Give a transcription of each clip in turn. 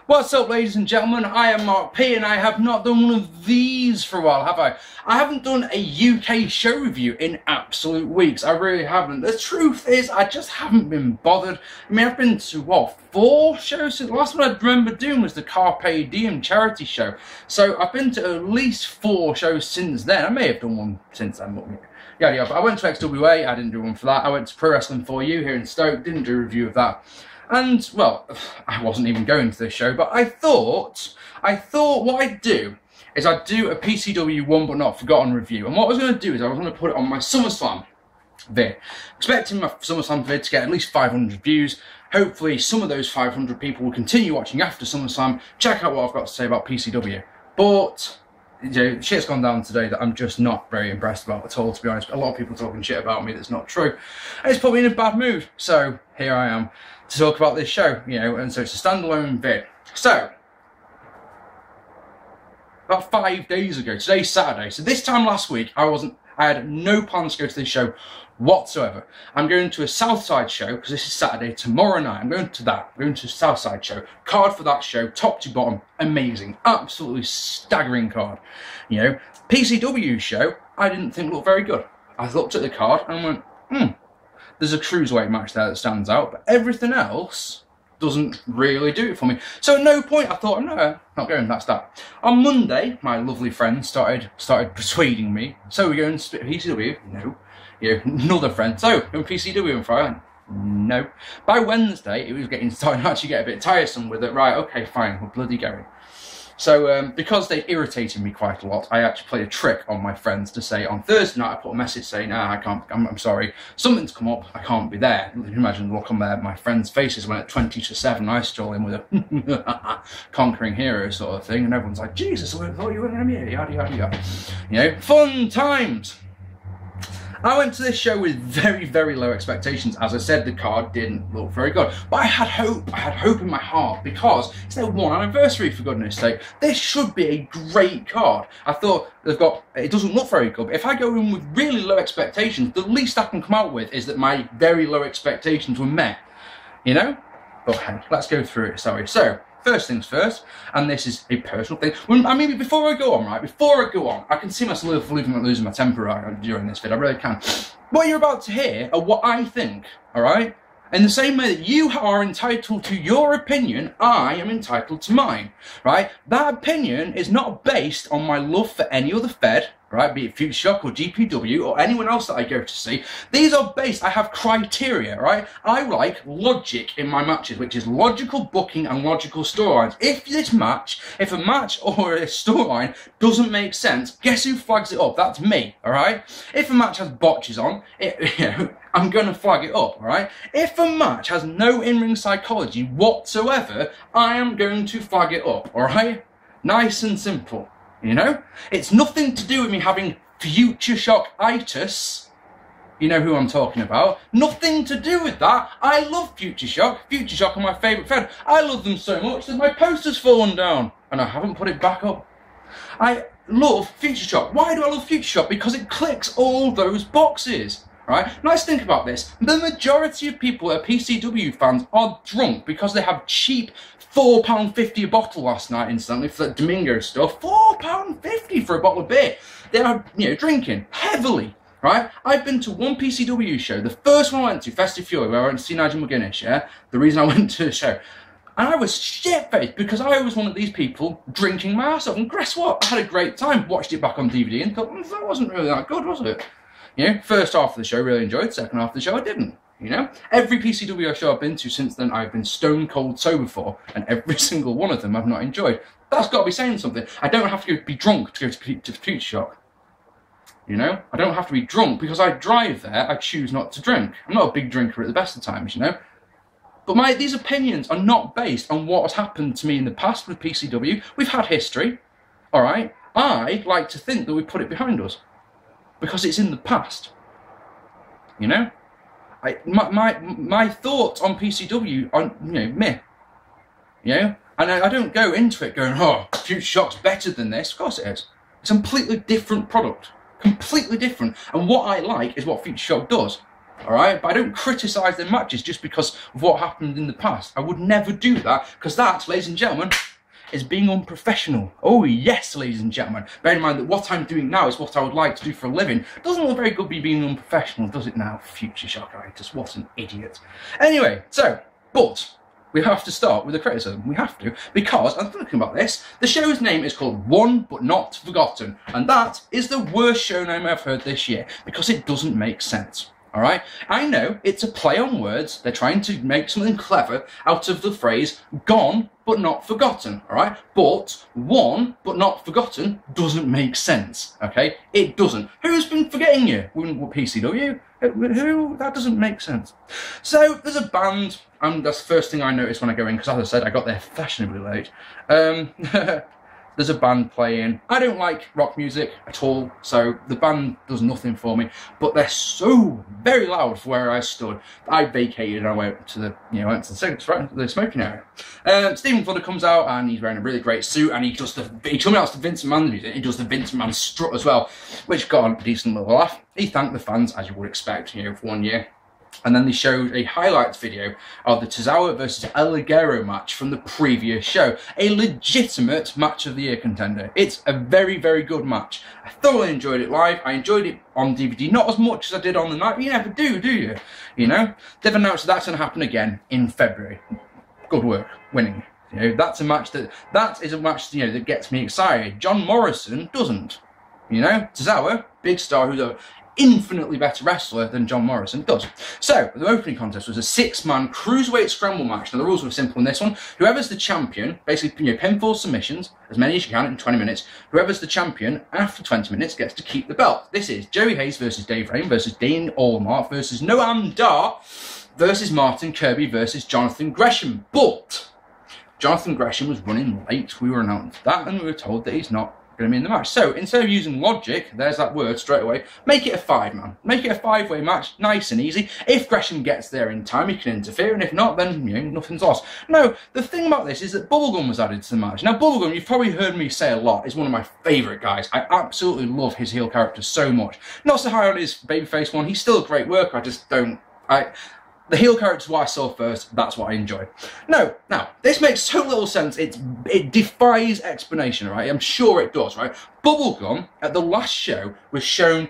What's up, ladies and gentlemen? I am Mark P, and I have not done one of these for a while, have I? I haven't done a UK show review in absolute weeks. I really haven't. The truth is, I just haven't been bothered. I mean, I've been to, what, 4 shows? The last one I remember doing was the Carpe Diem charity show. So I've been to at least 4 shows since then. I may have done one since then, but yeah, but I went to XWA, I didn't do one for that. I went to Pro Wrestling For You here in Stoke, didn't do a review of that. And, well, I wasn't even going to this show, but I thought what I'd do is I'd do a PCW One But Not Forgotten review. And what I was going to do is I was going to put it on my SummerSlam vid. Expecting my SummerSlam vid to get at least 500 views. Hopefully some of those 500 people will continue watching after SummerSlam, check out what I've got to say about PCW. But, you know, shit's gone down today that I'm just not very impressed about at all, to be honest. A lot of people talking shit about me that's not true. And it's put me in a bad mood. So, here I am to talk about this show, you know, and so it's a standalone vid. So, about 5 days ago, today's Saturday, so this time last week, I had no plans to go to this show whatsoever. I'm going to a Southside show, because this is Saturday, tomorrow night, I'm going to that, I'm going to a Southside show. Card for that show, top to bottom, amazing, absolutely staggering card. You know, PCW show, I didn't think looked very good. I looked at the card and went, there's a Cruiserweight match there that stands out, but everything else doesn't really do it for me. So at no point I thought, no, not going, that's that. On Monday, my lovely friend started persuading me, so we're going to PCW? No. You know, another friend, so going to PCW on Friday? No. By Wednesday, it was starting to actually get a bit tiresome with it. Right, okay, fine, we're bloody going. So, because they irritated me quite a lot, I actually played a trick on my friends to say on Thursday night, I put a message saying, I can't, I'm sorry, something's come up, I can't be there. You can imagine the look on my friends' faces when at 20 to 7 I stroll in with a conquering hero sort of thing, and everyone's like, Jesus, I thought you weren't going to be here, yada, yada, yada. You know, fun times! I went to this show with very, very low expectations. As I said, the card didn't look very good. But I had hope in my heart, because it's their 1 anniversary, for goodness sake. This should be a great card. I thought it doesn't look very good. But if I go in with really low expectations, the least I can come out with is that my very low expectations were met. You know? Okay, let's go through it, sorry. So, first things first, and this is a personal thing. I mean, before I go on, I can see myself losing my temper during this vid, I really can. What you're about to hear are what I think, alright? In the same way that you are entitled to your opinion, I am entitled to mine, right? That opinion is not based on my love for any other Fed, right? Be it Future Shock or GPW or anyone else that I go to see. These are based, I have criteria, right? I like logic in my matches, which is logical booking and logical storylines. If a match or a storyline doesn't make sense, guess who flags it up? That's me, alright? If a match has botches on, I'm going to flag it up, alright? If a match has no in-ring psychology whatsoever, I am going to flag it up, alright? Nice and simple, you know? It's nothing to do with me having Future Shock-itis. You know who I'm talking about. Nothing to do with that. I love Future Shock. Future Shock are my favourite Fed. I love them so much that my poster's fallen down, and I haven't put it back up. I love Future Shock. Why do I love Future Shock? Because it clicks all those boxes. Right? Now let's think about this. The majority of people that are PCW fans are drunk because they have cheap £4.50 a bottle last night, incidentally, for that Domingo stuff. £4.50 for a bottle of beer. They are, you know, drinking heavily. Right? I've been to one PCW show. The first one I went to, Festive Fury, where I went to see Nigel McGuinness, yeah? The reason I went to the show. And I was shit-faced because I was one of these people drinking my ass off. And guess what? I had a great time. Watched it back on DVD and thought, that wasn't really that good, was it? You know, first half of the show really enjoyed, second half of the show I didn't, you know. Every PCW show I've been to since then I've been stone cold sober for, and every single one of them I've not enjoyed. That's got to be saying something. I don't have to be drunk to go to Future Shock. You know, I don't have to be drunk because I drive there, I choose not to drink. I'm not a big drinker at the best of times, you know. But these opinions are not based on what has happened to me in the past with PCW. We've had history, alright. I like to think that we put it behind us. Because it's in the past, you know. My thoughts on PCW are, you know, meh, you know. And I don't go into it going, oh, Future Shock's better than this. Of course it is. It's a completely different product, completely different. And what I like is what Future Shock does. Alright, but I don't criticise their matches just because of what happened in the past. I would never do that, because that, ladies and gentlemen, is being unprofessional. Oh yes, ladies and gentlemen. Bear in mind that what I'm doing now is what I would like to do for a living. Doesn't look very good be being unprofessional, does it now? Future shockeritis, what an idiot. Anyway, so, but we have to start with the criticism. We have to, because I'm thinking about this. The show's name is called Won But Not Forgotten, and that is the worst show name I've heard this year, because it doesn't make sense. Alright, I know it's a play on words. They're trying to make something clever out of the phrase gone but not forgotten. Alright, but won but not forgotten doesn't make sense. Okay, it doesn't. Who's been forgetting you? PCW? Who? That doesn't make sense. So there's a band, and that's the first thing I noticed when I go in, because as I said, I got there fashionably late. There's a band playing. I don't like rock music at all, so the band does nothing for me. But they're so very loud for where I stood. I vacated and I went to the, the smoking area. Stephen Flutter comes out and he's wearing a really great suit, and he told me that's the Vince McMahon music. He does the Vince McMahon strut as well, which got a decent little laugh. He thanked the fans, as you would expect, for 1 year. And then they showed a highlights video of the Tozawa versus Ligero match from the previous show. A legitimate match of the year contender. It's a very, very good match. I thoroughly enjoyed it live. I enjoyed it on DVD. Not as much as I did on the night, but you never do you? They've announced that's going to happen again in February. Good work. Winning. That's a match that is a match, that gets me excited. John Morrison doesn't. Tozawa, big star, who's a infinitely better wrestler than John Morrison does. So, the opening contest was a 6-man Cruiserweight scramble match. Now, the rules were simple in this one. Whoever's the champion, basically, pinfall submissions, as many as you can in 20 minutes. Whoever's the champion, after 20 minutes, gets to keep the belt. This is Joey Hayes versus Dave Rain versus Dane Allmark versus Noam Dar versus Martin Kirby versus Jonathan Gresham. But Jonathan Gresham was running late. We were announced that, and we were told that he's not going to be in the match. So instead of using logic, there's that word straight away, make it a 5-man. Make it a 5-way match, nice and easy. If Gresham gets there in time, he can interfere, and if not, then nothing's lost. No, the thing about this is that Bubblegum was added to the match. Now Bubblegum, you've probably heard me say a lot, is one of my favourite guys. I absolutely love his heel character so much. Not so high on his babyface one, he's still a great worker, I just don't... The heel character is what I saw first, that's what I enjoy. No, now, this makes so little sense, it defies explanation, right? I'm sure it does, right? Bubblegum, at the last show, was shown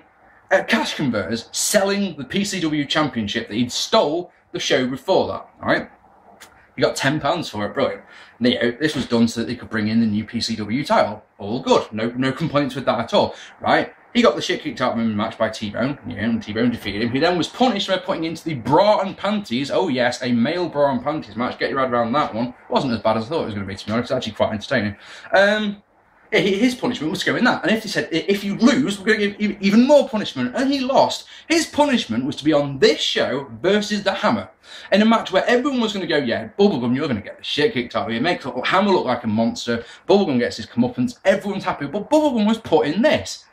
at Cash Converters selling the PCW Championship that he'd stole the show before that, right? He got £10 for it, brilliant. This was done so that they could bring in the new PCW title. All good, no complaints with that at all, right? He got the shit kicked out of him in the match by T-Bone, and T-Bone defeated him. He then was punished by putting into the bra and panties, oh yes, a male bra and panties match. Get your head around that one. Wasn't as bad as I thought it was going to be, to be honest. It's actually quite entertaining. His punishment was to go in that. And if he said, if you lose, we're going to give you even more punishment. And he lost. His punishment was to be on this show versus the Hammer. In a match where everyone was going to go, yeah, Bubblegum, you're going to get the shit kicked out of you. Make Hammer look like a monster. Bubblegum gets his comeuppance. Everyone's happy. But Bubblegum was put in this.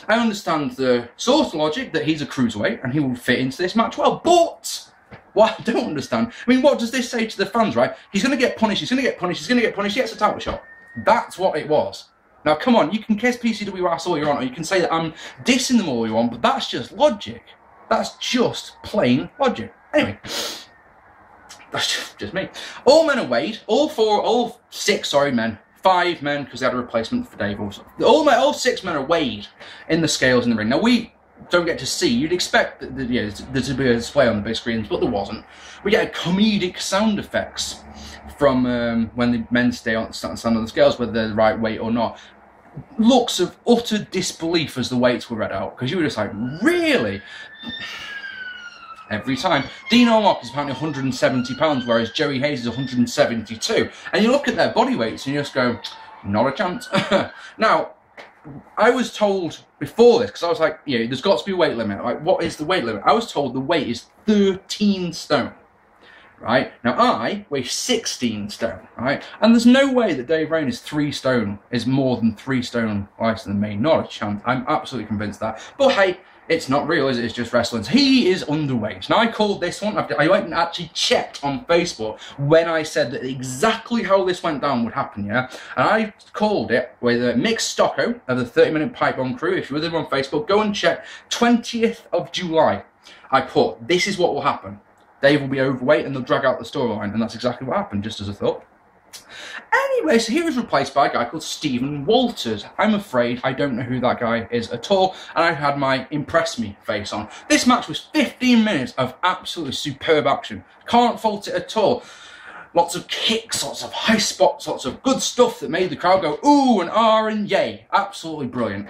I understand the source of logic that he's a cruiserweight and he will fit into this match well, but what I don't understand, I mean, what does this say to the fans, right? He's going to get punished, he's going to get punished, he's going to get punished, he gets a title shot. That's what it was. Now, come on, you can kiss PCW ass all you want, or you can say that I'm dissing them all you want, but that's just logic. That's just plain logic. Anyway, that's just me. All men are weighed, all 6 men. 5 men, because they had a replacement for Dave also. All 6 men are weighed in the scales in the ring. Now, we don't get to see. You'd expect that there to be a display on the big screens, but there wasn't. We get comedic sound effects from when the men stand on the scales, whether they're the right weight or not. Looks of utter disbelief as the weights were read out, because you were just like, really? Every time. Dean Allmark is apparently £170, whereas Joey Hayes is 172. And you look at their body weights and you just go, not a chance. Now, I was told before this, because I was like, there's got to be a weight limit. Like, what is the weight limit? I was told the weight is 13 stone. Right? Now, I weigh 16 stone, right? And there's no way that Dave Rain is 3 stone, is more than 3 stone lighter than me. Not a chance. I'm absolutely convinced of that. But hey, it's not real, is it? It's just wrestling. He is underweight. Now, I called this one, I went and actually checked on Facebook when I said that exactly how this went down would happen, yeah? And I called it with Mick Stocko of the 30-Minute Pipe Bomb crew. If you're with him on Facebook, go and check 20th of July. I put, this is what will happen. Dave will be overweight and they'll drag out the storyline, and that's exactly what happened, just as I thought. Anyway, so he was replaced by a guy called Stephen Walters. I'm afraid I don't know who that guy is at all, and I had my impress me face on. This match was 15 minutes of absolutely superb action. Can't fault it at all. Lots of kicks, lots of high spots, lots of good stuff that made the crowd go ooh and ah and yay. Absolutely brilliant.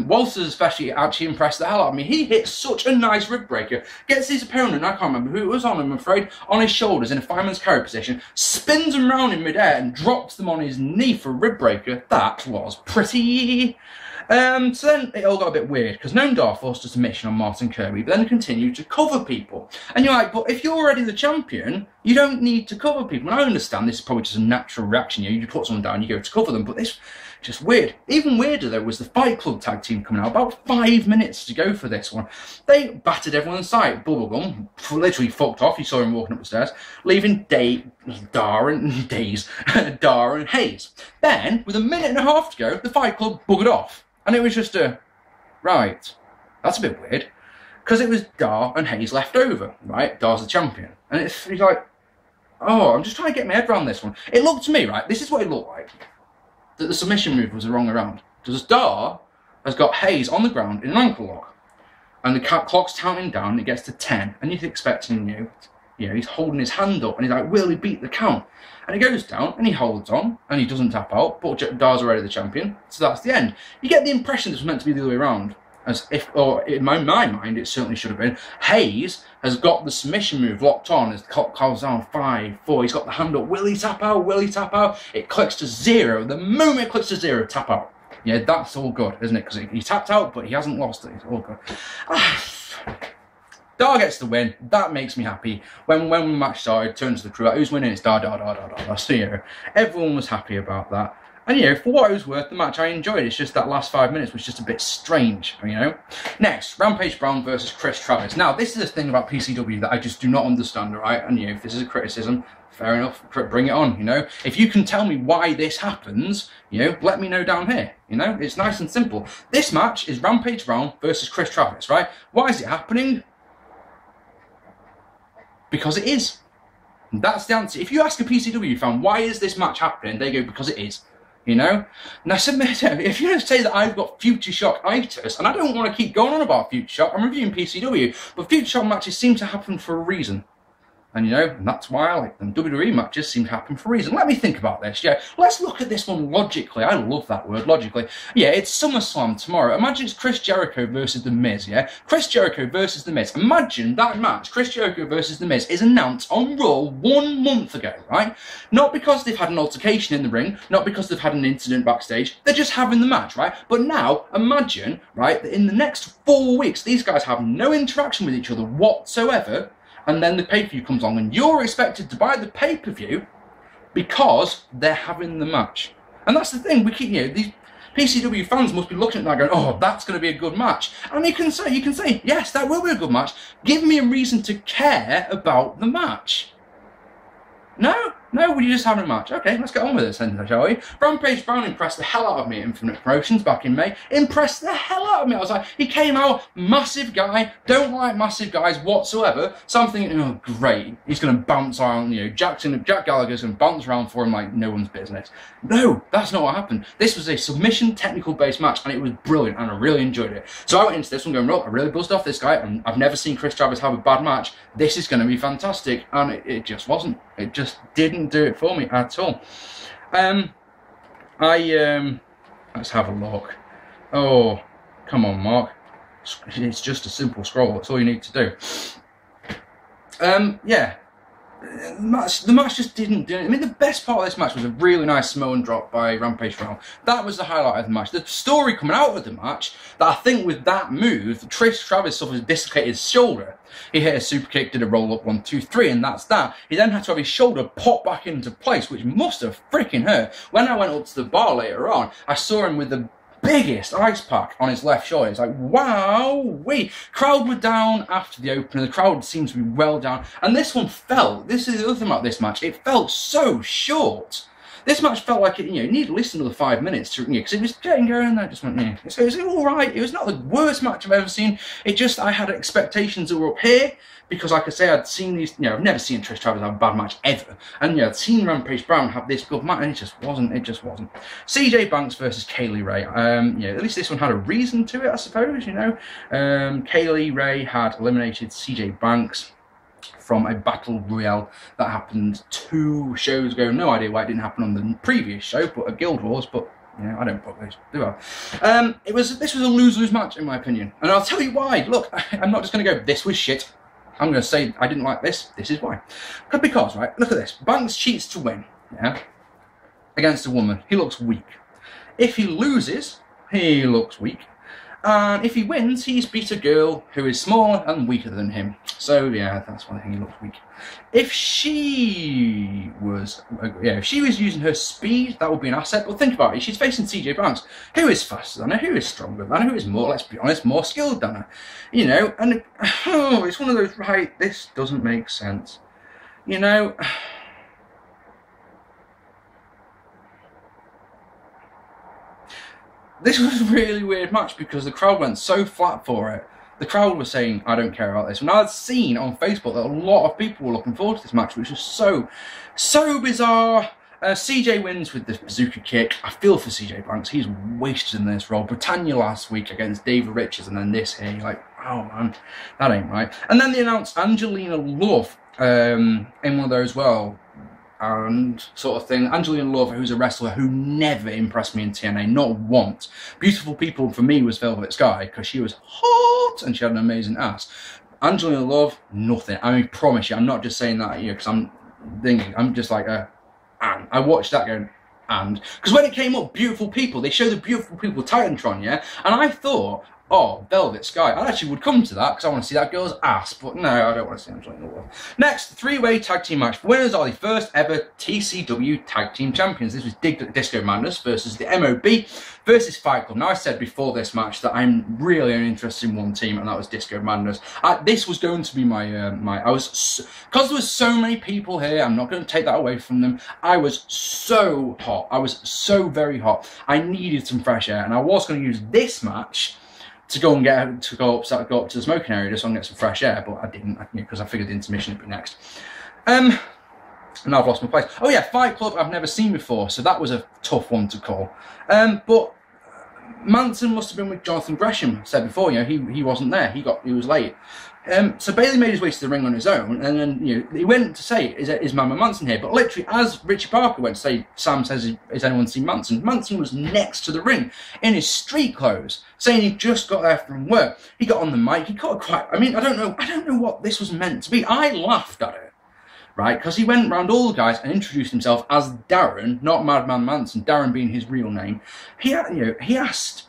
Walters especially actually impressed the hell out of me. He hit such a nice rib breaker. Gets his opponent, I can't remember who it was on, I'm afraid, on his shoulders in a fireman's carry position, spins them round in midair and drops them on his knee for a rib breaker. That was pretty. So then it all got a bit weird, because Noam forced a submission on Martin Kirby, but then continued to cover people. And you're like, but if you're already the champion, you don't need to cover people. And I understand this is probably just a natural reaction. You put someone down, you go to cover them, but this just weird. Even weirder, though, was the Fight Club tag team coming out. About 5 minutes to go for this one. They battered everyone in sight. Bubblegum literally fucked off. You saw him walking up the stairs, leaving Dar and Hayes. Then, with a minute and a half to go, the Fight Club buggered off. And it was just right, that's a bit weird. Because it was Dar and Hayes left over, right? Dar's the champion. And he's like, oh, I'm just trying to get my head around this one. It looked to me, right, this is what it looked like. That the submission move was the wrong way around. Because Dar has got Hayes on the ground in an ankle lock. And the clock's counting down and it gets to 10. And you're expecting, you know, he's holding his hand up and he's like, will he beat the count? And he goes down and he holds on and he doesn't tap out, but Dar's already the champion, so that's the end. You get the impression this was meant to be the other way around. As if, or in my mind, it certainly should have been. Hayes has got the submission move locked on as the clock calls down 5, 4. He's got the hand up. Will he tap out? Will he tap out? It clicks to 0. The moment it clicks to 0, tap out. Yeah, that's all good, isn't it? Because he tapped out, but he hasn't lost it. It's all good. Dar gets the win. That makes me happy. When the match started, turned to the crew, like, who's winning? It's Dar. So, you know, everyone was happy about that. And, you know, for what it was worth, the match I enjoyed. It's just that last 5 minutes was just a bit strange, you know. Next, Rampage Brown versus Chris Travis. Now, this is the thing about PCW that I just do not understand, all right? And, you know, if this is a criticism, fair enough, bring it on, you know. If you can tell me why this happens, you know, let me know down here, you know. It's nice and simple. This match is Rampage Brown versus Chris Travis, right? Why is it happening? Because it is. That's the answer. If you ask a PCW fan, why is this match happening? They go, because it is. You know? Now, if you say that I've got Future Shock-itis, and I don't want to keep going on about Future Shock, I'm reviewing PCW, but Future Shock matches seem to happen for a reason. And, you know, and that's why I like them. WWE matches seem to happen for a reason. Let me think about this, yeah. Let's look at this one logically. I love that word, logically. Yeah, it's SummerSlam tomorrow. Imagine it's Chris Jericho versus The Miz, yeah? Chris Jericho versus The Miz. Imagine that match, Chris Jericho versus The Miz, is announced on Raw 1 month ago, right? Not because they've had an altercation in the ring, not because they've had an incident backstage. They're just having the match, right? But now, imagine, right, that in the next 4 weeks, these guys have no interaction with each other whatsoever. And then the pay-per-view comes along and you're expected to buy the pay-per-view because they're having the match. And that's the thing, we keep, you know, these PCW fans must be looking at that going, oh, that's going to be a good match. And you can say, yes, that will be a good match. Give me a reason to care about the match. No, we're just having a match. Okay, let's get on with this then, shall we? Rampage Brown impressed the hell out of me at Infinite Promotions back in May. Impressed the hell out of me. I was like, he came out, massive guy, don't like massive guys whatsoever. So I'm thinking, oh, great, he's going to bounce around, you know, Jack Gallagher's going to bounce around for him like no one's business. No, that's not what happened. This was a submission technical-based match, and it was brilliant, and I really enjoyed it. So I went into this one going, well, I really buzzed off this guy, and I've never seen Chris Travis have a bad match. This is going to be fantastic, and it just wasn't. It just didn't do it for me at all. Let's have a look. Oh, come on, Mark. It's just a simple scroll. That's all you need to do. Yeah. The match just didn't do it. I mean, the best part of this match was a really nice Samoan drop by Rampage Brown. That was the highlight of the match. The story coming out of the match, that I think with that move, Chris Travis suffered a dislocated shoulder. He hit a super kick, did a roll up 1, 2, 3, and that's that. He then had to have his shoulder pop back into place, which must have freaking hurt. When I went up to the bar later on, I saw him with the biggest ice pack on his left shoulder. It's like, wow, crowd were down after the opener. The crowd seemed to be well down. And this one felt, this is the other thing about this match, it felt so short. This match felt like it, you need at least another 5 minutes to, because it was getting going and I just went, So it was all right. It was not the worst match I've ever seen. It just, I had expectations that were up here because, like I say, I'd seen these, I've never seen Trish Stratus have a bad match ever. And, I'd seen Rampage Brown have this good match and it just wasn't. CJ Banks versus Kaylee Ray. At least this one had a reason to it, I suppose, Kaylee Ray had eliminated CJ Banks from a battle royale that happened 2 shows ago. No idea why it didn't happen on the previous show, but at Guild Wars, but I don't book those, do I? This was a lose-lose match in my opinion, and I'll tell you why. Look, I'm not just going to go, this was shit. I'm going to say I didn't like this. This is why. Because, right, look at this. Banks cheats to win, against a woman. He looks weak. If he loses, he looks weak. And if he wins, he's beat a girl who is smaller and weaker than him. So, that's why I think he looks weak. If she was, using her speed, that would be an asset. But think about it, she's facing CJ Banks, who is faster than her, who is stronger than her, who is more, let's be honest, more skilled than her. And it's one of those, right, this doesn't make sense. This was a really weird match because the crowd went so flat for it. The crowd was saying, I don't care about this. And I'd seen on Facebook that a lot of people were looking forward to this match, which was so bizarre. CJ wins with the bazooka kick. I feel for CJ Banks. He's wasted in this role. Britannia last week against David Richards, and then this here. You're like, oh man, that ain't right. And then they announced Angelina Love in one of those, and sort of thing. Angelina Love, who's a wrestler who never impressed me in TNA, not once. Beautiful People for me was Velvet Sky because she was hot and she had an amazing ass. Angelina Love, nothing. I promise you, I'm not just saying that because I'm thinking, I'm just like and I watched that going, and because when it came up, Beautiful People, they showed the Beautiful People Titantron, and I thought, oh, Velvet Sky. I actually would come to that because I want to see that girl's ass, but no, I don't want to see Angelina Love. Next, 3-way tag team match. The winners are the first ever TCW tag team champions. This was Disco Madness versus the MOB versus Fight Club. Now, I said before this match that I'm really only interested in one team, and that was Disco Madness. This was going to be because there was so many people here, I'm not going to take that away from them. I was so hot. I was so very hot. I needed some fresh air, and I was going to use this match to go and go up to the smoking area just so I can get some fresh air, but I didn't, because I figured the intermission would be next. And now I've lost my place. Oh yeah, Fight Club I've never seen before, so that was a tough one to call. But Manson must have been with Jonathan Gresham. I said before, he wasn't there. He was late. So Bailey made his way to the ring on his own, and then he went to say, "Is Mama Manson here?" But literally, as Richie Parker went to say, Sam says, "Has anyone seen Manson?" Manson was next to the ring in his street clothes, saying he just got there from work. He got on the mic. He got quite. I don't know what this was meant to be. I laughed at it, right? Because he went round all the guys and introduced himself as Darren, not Madman Manson. Darren being his real name. He asked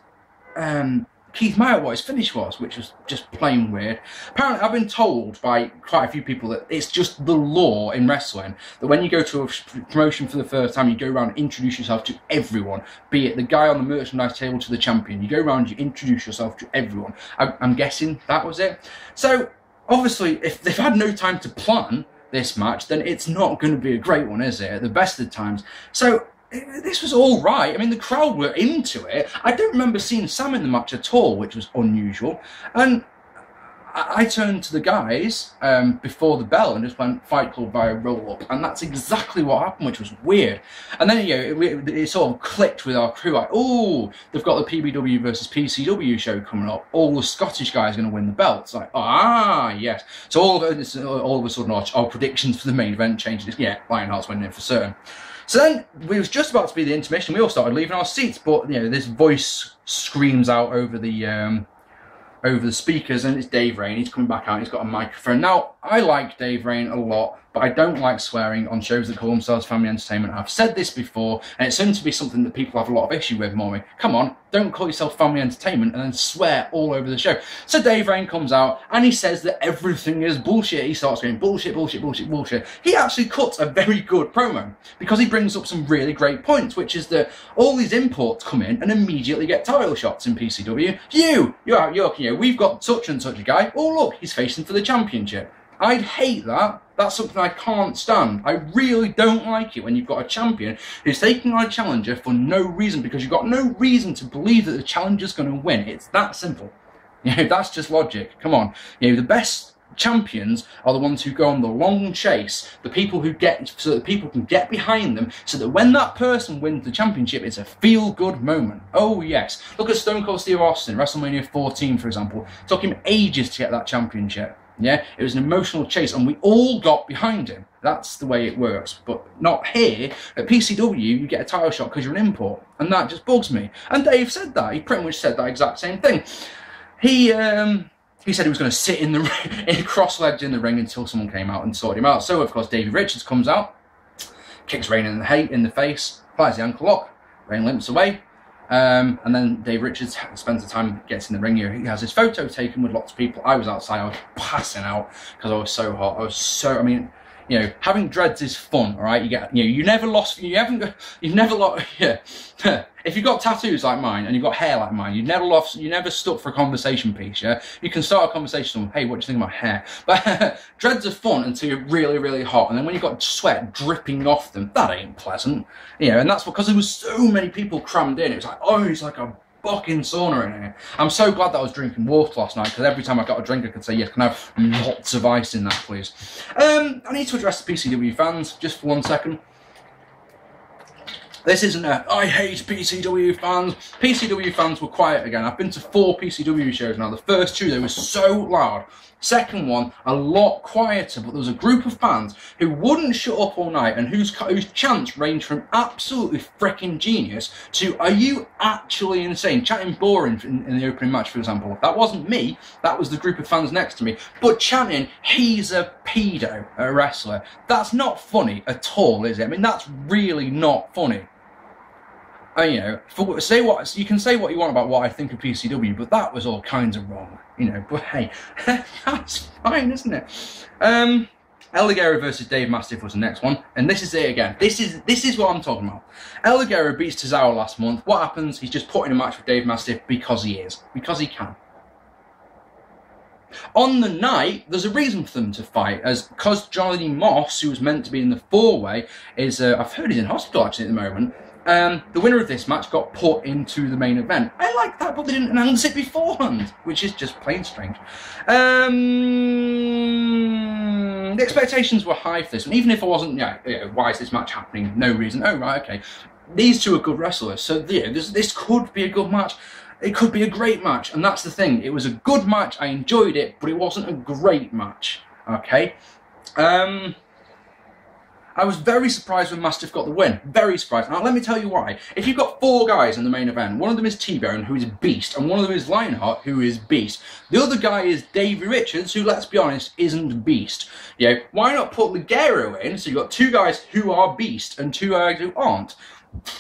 Keith Meyer what his finish was, which was just plain weird. Apparently, I've been told by quite a few people that it's just the law in wrestling that when you go to a promotion for the first time, you go around and introduce yourself to everyone, be it the guy on the merchandise table to the champion. You go around, you introduce yourself to everyone. I'm guessing that was it. So, obviously, if they've had no time to plan this match, then it's not going to be a great one, is it? At the best of the times. So, this was all right. The crowd were into it. I don't remember seeing Sam in the match at all, which was unusual. And I turned to the guys before the bell and just went Fight Club via roll-up. And that's exactly what happened, which was weird. And then, it sort of clicked with our crew. Like, oh, they've got the PBW versus PCW show coming up. All the Scottish guys are going to win the belts. Like, yes. So all of a sudden, our predictions for the main event changed. Yeah, Lionheart's winning it for certain. So then, it was just about to be the intermission, we all started leaving our seats, but, this voice screams out over the speakers, and it's Dave Rain. He's coming back out, he's got a microphone. Now, I like Dave Rain a lot, but I don't like swearing on shows that call themselves family entertainment. I've said this before, and it's going to be something that people have a lot of issue with, Mommy. Come on, don't call yourself family entertainment and then swear all over the show. So Dave Rain comes out, and he says that everything is bullshit. He starts going, bullshit, bullshit, bullshit, bullshit. He actually cuts a very good promo, because he brings up some really great points, which is that all these imports come in and immediately get title shots in PCW. You're we've got such and such a guy. Oh, look, he's facing for the championship. I'd hate that That's something I can't stand. I really don't like it when you've got a champion who's taking on a challenger for no reason, because you've got no reason to believe that the challenger's going to win. It's that simple. You know, that's just logic. Come on. You know, the best champions are the ones who go on the long chase, the people who get, so that people can get behind them, so that when that person wins the championship, it's a feel-good moment. Oh yes, look at Stone Cold Steve Austin, WrestleMania 14 for example. It took him ages to get that championship. Yeah, it was an emotional chase and we all got behind him. That's the way it works, but not here. At PCW you get a title shot because you're an import, and that just bugs me. And Dave said that, he pretty much said that exact same thing. He said he was going to sit in the cross-legged in the ring until someone came out and sorted him out. So, of course, Davey Richards comes out, kicks Rain in the face, applies the ankle lock, Rain limps away, and then Dave Richards spends the time, gets in the ring here. He has his photo taken with lots of people. I was outside, I was passing out because I was so hot. I mean, you know, having dreads is fun, all right? You never lost, you've never lost, yeah. If you've got tattoos like mine and you've got hair like mine, you never stuck for a conversation piece, yeah? You can start a conversation with, hey, what do you think about hair? But dreads are fun until you're really, really hot, and then when you've got sweat dripping off them, that ain't pleasant. You know, and that's because there was so many people crammed in. It was like, oh, it's like a fucking sauna in here. I'm so glad that I was drinking water last night, because every time I got a drink I could say, yes, can I have lots of ice in that, please? I need to address the PCW fans just for 1 second. This isn't a, I hate PCW fans. PCW fans were quiet again. I've been to 4 PCW shows now. The first 2, they were so loud. Second one, a lot quieter, but there was a group of fans who wouldn't shut up all night and whose chants ranged from absolutely freaking genius to, are you actually insane? Chanting boring in the opening match, for example. That wasn't me, that was the group of fans next to me. But chanting, he's a pedo, a wrestler. That's not funny at all, is it? I mean, that's really not funny. You know, you can say what you want about what I think of PCW, but that was all kinds of wrong, you know. But hey, that's fine, isn't it? Ligero versus Dave Mastiff was the next one, and this is it again. This is what I'm talking about. Ligero beats Tozawa last month. What happens? He's just put in a match with Dave Mastiff because he can. On the night, there's a reason for them to fight, because Johnny Moss, who was meant to be in the 4-way, is I've heard he's in hospital actually at the moment. The winner of this match got put into the main event. I like that, but they didn't announce it beforehand, which is just plain strange. The expectations were high for this one, even if I wasn't, why is this match happening? No reason. Oh, right, okay. These two are good wrestlers, so yeah, this could be a good match. It could be a great match, and that's the thing. It was a good match, I enjoyed it, but it wasn't a great match, okay? I was very surprised when Mastiff got the win. Very surprised. Now, let me tell you why. If you've got 4 guys in the main event, one of them is T-Bone, who is Beast, and one of them is Lionheart, who is Beast. The other guy is Davey Richards, who, let's be honest, isn't Beast. You know, why not put Ligero in, so you've got 2 guys who are Beast and 2 guys who aren't?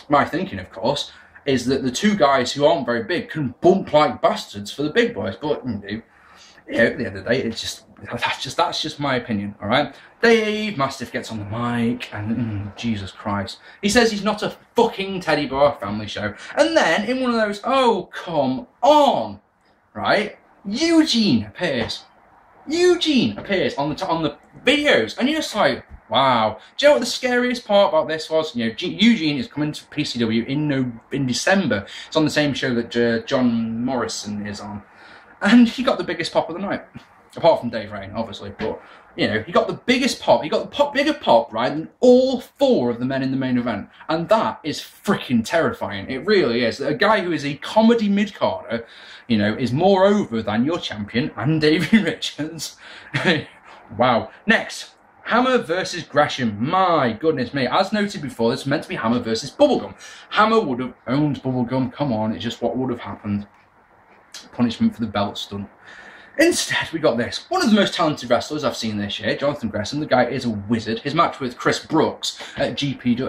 My thinking, of course, is that the 2 guys who aren't very big can bump like bastards for the big boys, but, at the end of the day, it's just, that's just my opinion, alright? Dave Mastiff gets on the mic and, Jesus Christ, he says he's not a fucking teddy bear family show. And then, in one of those, oh, come on, right? Eugene appears on the videos, and you're just like, wow. Do you know what the scariest part about this was? You know, Eugene is coming to PCW in December. It's on the same show that John Morrison is on. And he got the biggest pop of the night. Apart from Dave Rain, obviously, but, you know, he got the biggest pop. He got the bigger pop, right, than all 4 of the men in the main event. And that is freaking terrifying. It really is. A guy who is a comedy mid-carder, you know, is more over than your champion and Davey Richards. Wow. Next, Hammer versus Gresham. My goodness me. As noted before, this was meant to be Hammer versus Bubblegum. Hammer would have owned Bubblegum. Come on, it's just what would have happened. Punishment for the belt stunt. Instead, we got this. One of the most talented wrestlers I've seen this year, Jonathan Gresham. The guy is a wizard. His match with Chris Brooks at Great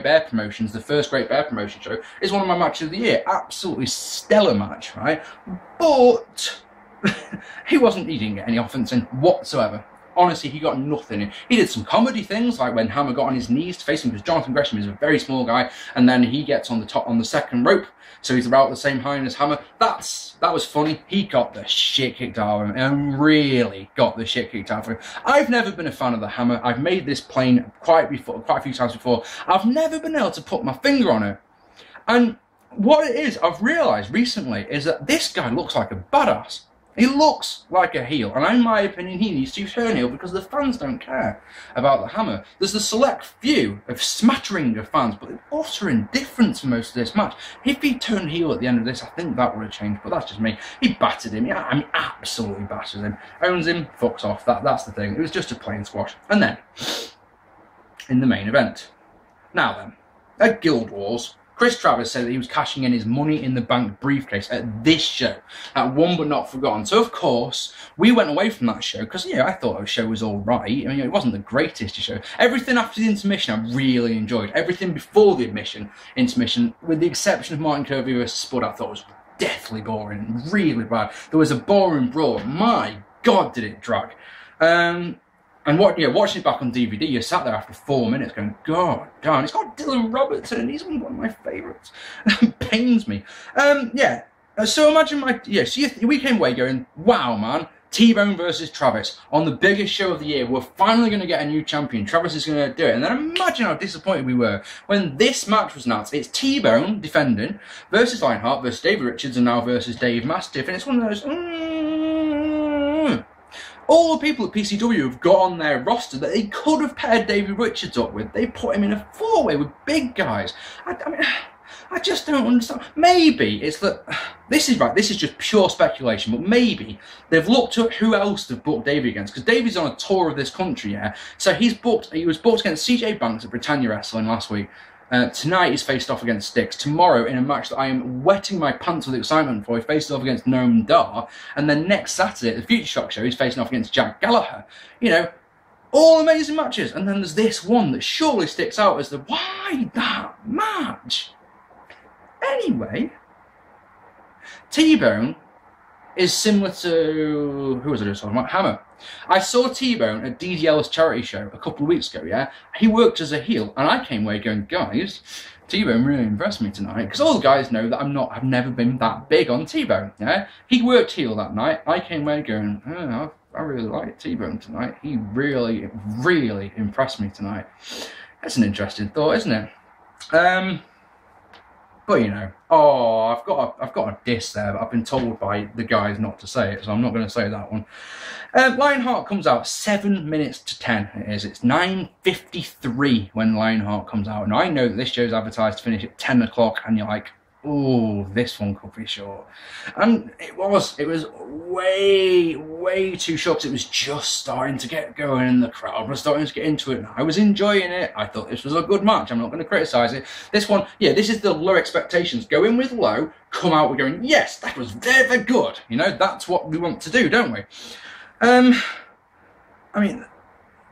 Bear Promotions, the first Great Bear Promotion show, is one of my matches of the year. Absolutely stellar match, right? But he didn't get any offense in whatsoever. honestly, he got nothing. He did some comedy things, like when Hammer got on his knees to face him, because Jonathan Gresham is a very small guy, and then he gets on the top, on the second rope, so he's about the same height as Hammer. That was funny. He got the shit kicked out of him, and really got the shit kicked out of him. I've never been a fan of the Hammer. I've made this plain quite a few times before. I've never been able to put my finger on it. And what it is, I've realised recently, is that this guy looks like a badass. He looks like a heel, and in my opinion, he needs to turn heel because the fans don't care about the Hammer. There's a select few, a smattering of fans, but they're utter indifference for most of this match. If he turned heel at the end of this, I think that would have changed, but that's just me. He battered him, yeah, I mean, absolutely batters him. Owns him, fucks off, that's the thing. It was just a plain squash. And then, in the main event. Now then, at Guild Wars, Chris Travis said that he was cashing in his Money in the Bank briefcase at this show, at One But Not Forgotten. So, of course, we went away from that show because, yeah, I thought the show was all right. I mean, it wasn't the greatest show. Everything after the intermission I really enjoyed. Everything before the intermission, with the exception of Martin Kirby versus Spud, I thought was deathly boring, really bad. There was a boring brawl. My God, did it drag. And watching it back on DVD, you sat there after 4 minutes going, God damn, it's got Dylan Robertson, and he's one of my favourites. It pains me. So imagine we came away going, wow, man, T-Bone versus Travis on the biggest show of the year. We're finally going to get a new champion. Travis is going to do it. And then imagine how disappointed we were when this match was announced. It's T-Bone defending versus Lionheart versus David Richards and now versus Dave Mastiff. And it's one of those, all the people at PCW have got on their roster that they could have paired David Richards up with. They put him in a four-way with big guys. I mean, I just don't understand. Maybe it's that this is just pure speculation, but maybe they've looked at who else they've booked Davey against, because Davey's on a tour of this country, yeah. So he was booked against CJ Banks at Britannia Wrestling last week. Tonight he's faced off against Styx. Tomorrow, in a match that I am wetting my pants with excitement for, he faces off against Noam Dar. And then next Saturday at the Future Shock show, he's facing off against Jack Gallagher. You know, all amazing matches. And then there's this one that surely sticks out as the, why that match? Anyway, T-Bone is similar to, who was I just talking about? Hammer. I saw T-Bone at DDL's charity show a couple of weeks ago, yeah? He worked as a heel, and I came away going, guys, T-Bone really impressed me tonight, because all the guys know that I've never been that big on T-Bone, yeah? He worked heel that night. I came away going, oh, I really like T-Bone tonight. He really, really impressed me tonight. That's an interesting thought, isn't it? But you know, I've got a diss there, but I've been told by the guys not to say it, so I'm not going to say that one. Lionheart comes out 7 minutes to 10. It is. It's 9:53 when Lionheart comes out, and I know that this show's advertised to finish at 10 o'clock, and you're like, oh, this one could be short. And it was way too short, because it was just starting to get going and the crowd was starting to get into it, and I was enjoying it. I thought this was a good match. I'm not going to criticise it. This one, yeah, this is the low expectations. Go in with low, come out with going, yes, that was very, very good. You know, that's what we want to do, don't we? I mean,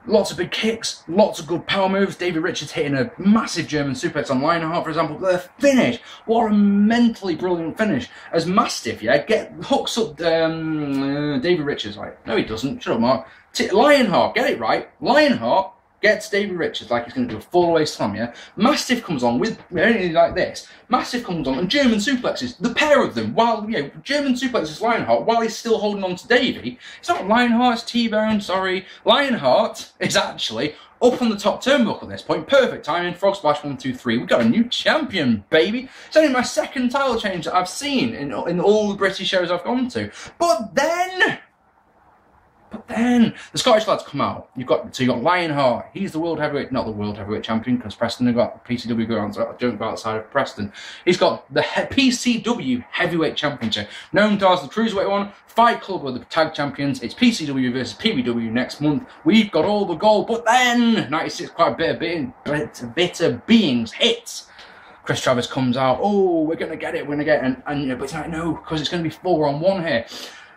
lots of big kicks, lots of good power moves. David Richards hitting a massive German suplex on Lionheart, for example. The finish, what a mentally brilliant finish. As Mastiff, yeah, hooks up David Richards. Like, no, he doesn't. Shut up, Mark. Lionheart, get it right. Lionheart gets David Richards like he's going to do a fall-away slam, yeah? Mastiff comes on with anything like this. Mastiff comes on and German suplexes, the pair of them, while, you know, German suplexes Lionheart while he's still holding on to Davey. It's not Lionheart, it's T-Bone, sorry. Lionheart is actually up on the top turnbuckle at this point. Perfect timing, frog splash, 1, 2, 3. We've got a new champion, baby. It's only my second title change that I've seen in all the British shows I've gone to. But then the Scottish lads come out. You got Lionheart. He's the world heavyweight, not the world heavyweight champion, because Preston have got PCW don't go outside of Preston. He's got the PCW heavyweight championship. Noam Dar's the Cruiserweight one. Fight Club are the tag champions. It's PCW versus PBW next month. We've got all the gold, but then 96 quite a bit of beings hits. Chris Travis comes out. Oh, we're gonna get it. We're gonna get it. And you know, but it's like, no, because it's gonna be 4-on-1 here.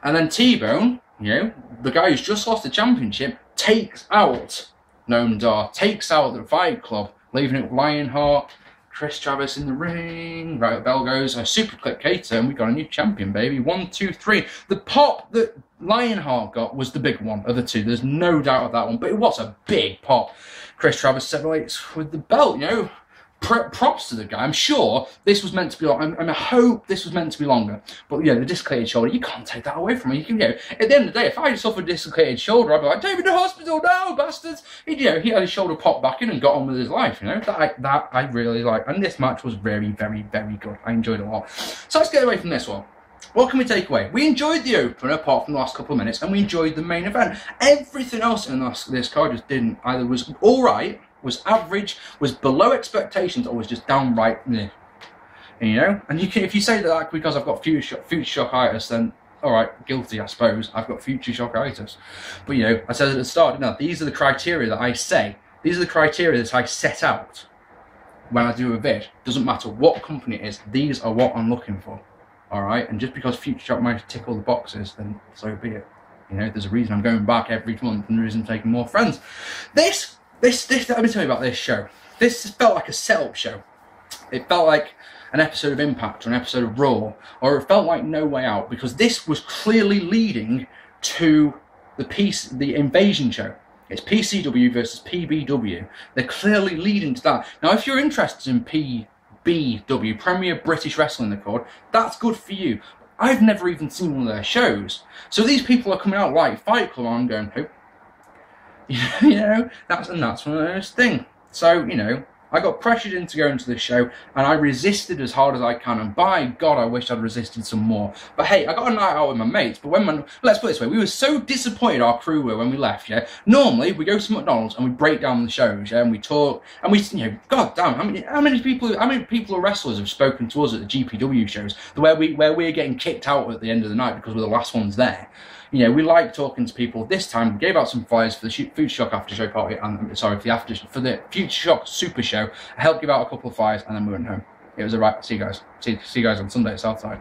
And then T-Bone, you know, the guy who's just lost the championship, takes out Noam Dar, takes out the Fight Club, leaving it with Lionheart, Chris Travis in the ring. Right, the bell goes. Super Clip Cater, and we got a new champion, baby. 1, 2, 3. The pop that Lionheart got was the big one of the two. There's no doubt of that one, but it was a big pop. Chris Travis separates with the belt, you know. Props to the guy. I'm sure this was meant to be long. I hope this was meant to be longer. But yeah, the dislocated shoulder, you can't take that away from me. You can, you know, at the end of the day, if I suffered a dislocated shoulder, I'd be like, take me to hospital now, bastards. He, you know, he had his shoulder popped back in and got on with his life. You know, that I really like. And this match was very, very, very good. I enjoyed it a lot. So let's get away from this one. What can we take away? We enjoyed the opener, apart from the last couple of minutes, and we enjoyed the main event. Everything else in this card just didn't. Either was all right, was average, was below expectations, or was just downright meh. And, you know, and you can, if you say that because I've got future shockitis, then all right, guilty, I suppose. I've got future shockitis. But you know, I said at the start, no, these are the criteria that I say. These are the criteria that I set out when I do a vid. Doesn't matter what company it is. These are what I'm looking for. All right, and just because Future Shock might tick all the boxes, then so be it. You know, there's a reason I'm going back every month, and the reason I'm taking more friends. This. Let me tell you about this show. This felt like a setup show. It felt like an episode of Impact or an episode of Raw, or it felt like No Way Out, because this was clearly leading to the Invasion show. It's PCW versus PBW. They're clearly leading to that. Now, if you're interested in PBW, Premier British Wrestling, they're called, that's good for you. I've never even seen one of their shows. So these people are coming out like Fight Club, and I'm going, who? You know, that's one of those things. So, you know, I got pressured into going to this show, and I resisted as hard as I can, and by God, I wish I'd resisted some more. But hey, I got a night out with my mates, but let's put it this way, we were so disappointed, our crew were, when we left, yeah? Normally, we go to McDonald's, and we break down the shows, yeah, and we talk, and we, you know, God damn, how many people or wrestlers have spoken to us at the GPW shows, where we're getting kicked out at the end of the night because we're the last ones there. You know, we like talking to people. This time, we gave out some flyers for the Future Shock After Show party, and sorry, for the Future Shock Super Show. I helped give out a couple of flyers, and then we went home. It was alright. See you guys. See you guys on Sunday at Southside.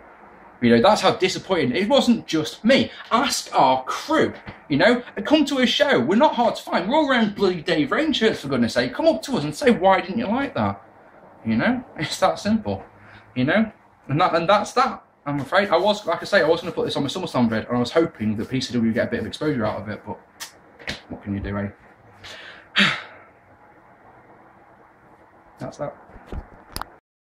You know, that's how disappointing. It wasn't just me. Ask our crew. You know, and come to a show. We're not hard to find. We're all around bloody Dave Rain shirts, for goodness sake. Come up to us and say, why didn't you like that? You know, it's that simple. You know, and that's that. I'm afraid I was, like I say, I was going to put this on my SummerSlam vid, and I was hoping that PCW would get a bit of exposure out of it, but what can you do, eh? That's that.